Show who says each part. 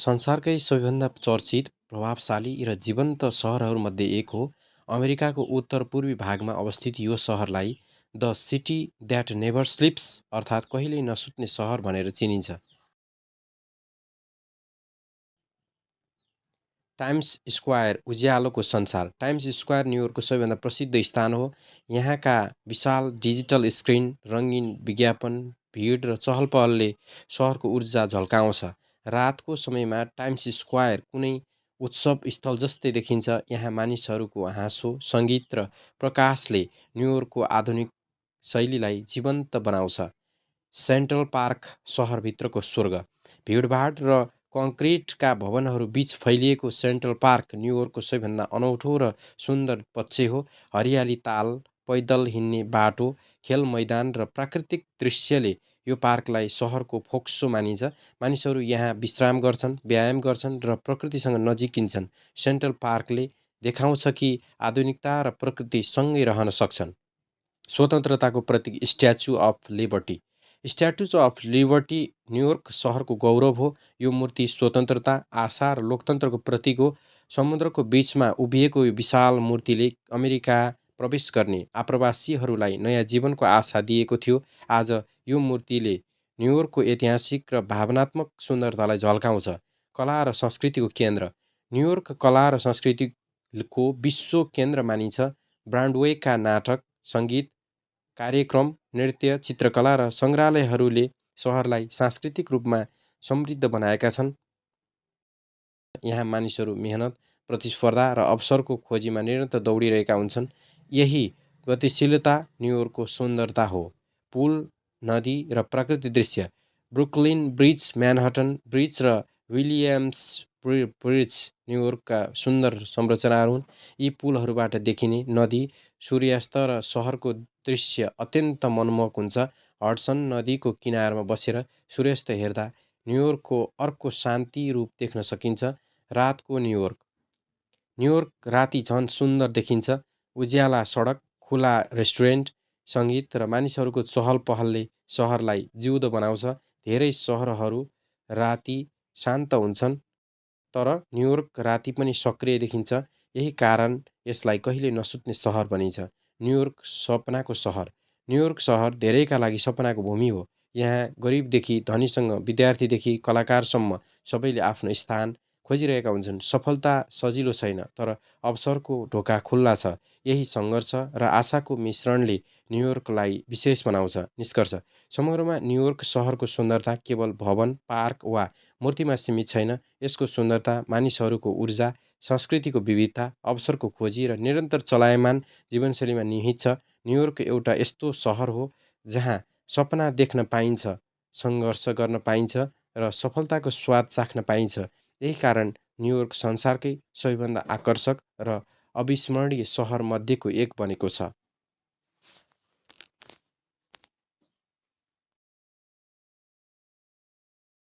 Speaker 1: संसारकै सबैभन्दा चर्चित, प्रभावशाली र जीवन्त सहरहरूमध्ये एक हो। अमेरिकाको उत्तर-पूर्वी भागमा अवस्थित यो सहरलाई the city that never slips अर्थात् कहिल्यै नसुत्ने सहर भनेर चिनिन्छ। टाइम्स स्क्वायर उज्यालोको संसार। टाइम्स स्क्वायर न्युयोर्कको सबैभन्दा प्रसिद्ध स्थान हो। यहाँका विशाल डिजिटल स्क्रिन, रङ्गीन विज्ञापन, भिड र चहलपहलले सहरको ऊर्जा झल्काउँछ। रातको समयमा टाइम्स स्क्वायर कुनै उत्सव स्थल जस्तै देखिन्छ। यहाँ मानिसहरूको हाँसो, सङ्गीत र प्रकाशले न्युयोर्कको आधुनिक शैलीलाई जीवन्त बनाउँछ। सेन्ट्रल पार्क सहरभित्रको स्वर्ग। भिडभाड र कङ्क्रिटका भवनहरू बीच फैलिएको सेन्ट्रल पार्क न्युयोर्कको सबैभन्दा अनौठो र सुन्दर पक्ष हो। हरियाली ताल, पैदल हिँड्ने बाटो, खेल मैदान र प्राकृतिक दृश्यले यो पार्कलाई सहरको फोक्सो मानिन्छ। मानिसहरू यहाँ विश्राम गर्छन्, व्यायाम गर्छन् र प्रकृतिसँग नजिकिन्छन्। सेन्ट्रल पार्कले देखाउँछ कि आधुनिकता र प्रकृति सँगै रहन सक्छन्। स्वतन्त्रताको प्रतीक statue of liberty. Statue of liberty New York सहरको गौरव हो। यो मूर्ति स्वतन्त्रता, आशा र लोकतन्त्रको प्रतीक हो। समुद्रको बीचमा उभिएको यो विशाल मूर्तिले अमेरिका प्रवेश गर्ने आप्रवासीहरूलाई नयाँ जीवनको आशा दिएको थियो। आज यो मूर्तिले न्युयोर्कको ऐतिहासिक र भावनात्मक सुन्दरतालाई झल्काउँछ। कला र संस्कृतिको केन्द्र। न्युयोर्क कला र संस्कृतिको विश्व केन्द्र मानिन्छ। ब्राडवेका नाटक, सङ्गीत कार्यक्रम, नृत्य, चित्रकला र सङ्ग्रहालयहरूले सहरलाई सांस्कृतिक रूपमा समृद्ध बनाएका छन्। यहाँ मानिसहरू मेहनत, प्रतिस्पर्धा र अवसरको खोजीमा निरन्तर दौडिरहेका हुन्छन्। यही गतिशीलता न्युयोर्कको सुन्दरता हो। पुल, नदी र प्राकृतिक दृश्य। ब्रुकलिन ब्रिज, म्यानहट्टन ब्रिज र विलियम्स ब्रिज न्युयोर्कका सुन्दर संरचनाहरू हुन्। यी पुलहरूबाट देखिने नदी, सूर्यास्त र सहरको दृश्य अत्यन्त मनमोहक हुन्छ। हडसन नदीको किनारमा बसेर सूर्यास्त हेर्दा न्युयोर्कको अर्को शान्ति रूप देख्न सकिन्छ। रातको न्युयोर्क। न्युयोर्क राति झन् सुन्दर देखिन्छ। उज्याला सडक, खुला रेस्टुरेन्ट, सङ्गीत र मानिसहरूको चहल पहलले सहरलाई जिउँदो बनाउँछ। धेरै सहरहरू राति शान्त हुन्छन्, तर न्युयोर्क राति पनि सक्रिय देखिन्छ। यही कारण यसलाई कहिल्यै नसुत्ने सहर भनिन्छ। न्युयोर्क सपनाको सहर। न्युयोर्क सहर धेरैका लागि सपनाको भूमि हो। यहाँ गरिबदेखि धनीसँग, विद्यार्थीदेखि कलाकारसम्म सबैले आफ्नो स्थान खोजिरहेका हुन्छन्। सफलता सजिलो छैन, तर अवसरको ढोका खुल्ला छ। यही सङ्घर्ष र आशाको मिश्रणले न्युयोर्कलाई विशेष बनाउँछ। निष्कर्ष, समग्रमा न्युयोर्क सहरको सुन्दरता केवल भवन, पार्क वा मूर्तिमा सीमित छैन। यसको सुन्दरता मानिसहरूको ऊर्जा, संस्कृतिको विविधता, अवसरको खोजी र निरन्तर चलायमान जीवनशैलीमा निहित छ। न्युयोर्क एउटा यस्तो सहर हो जहाँ सपना देख्न पाइन्छ, सङ्घर्ष गर्न पाइन्छ र सफलताको स्वाद चाख्न पाइन्छ। यही कारण न्युयोर्क संसारकै सबैभन्दा आकर्षक र अविस्मरणीय सहर मध्येको एक बनेको छ।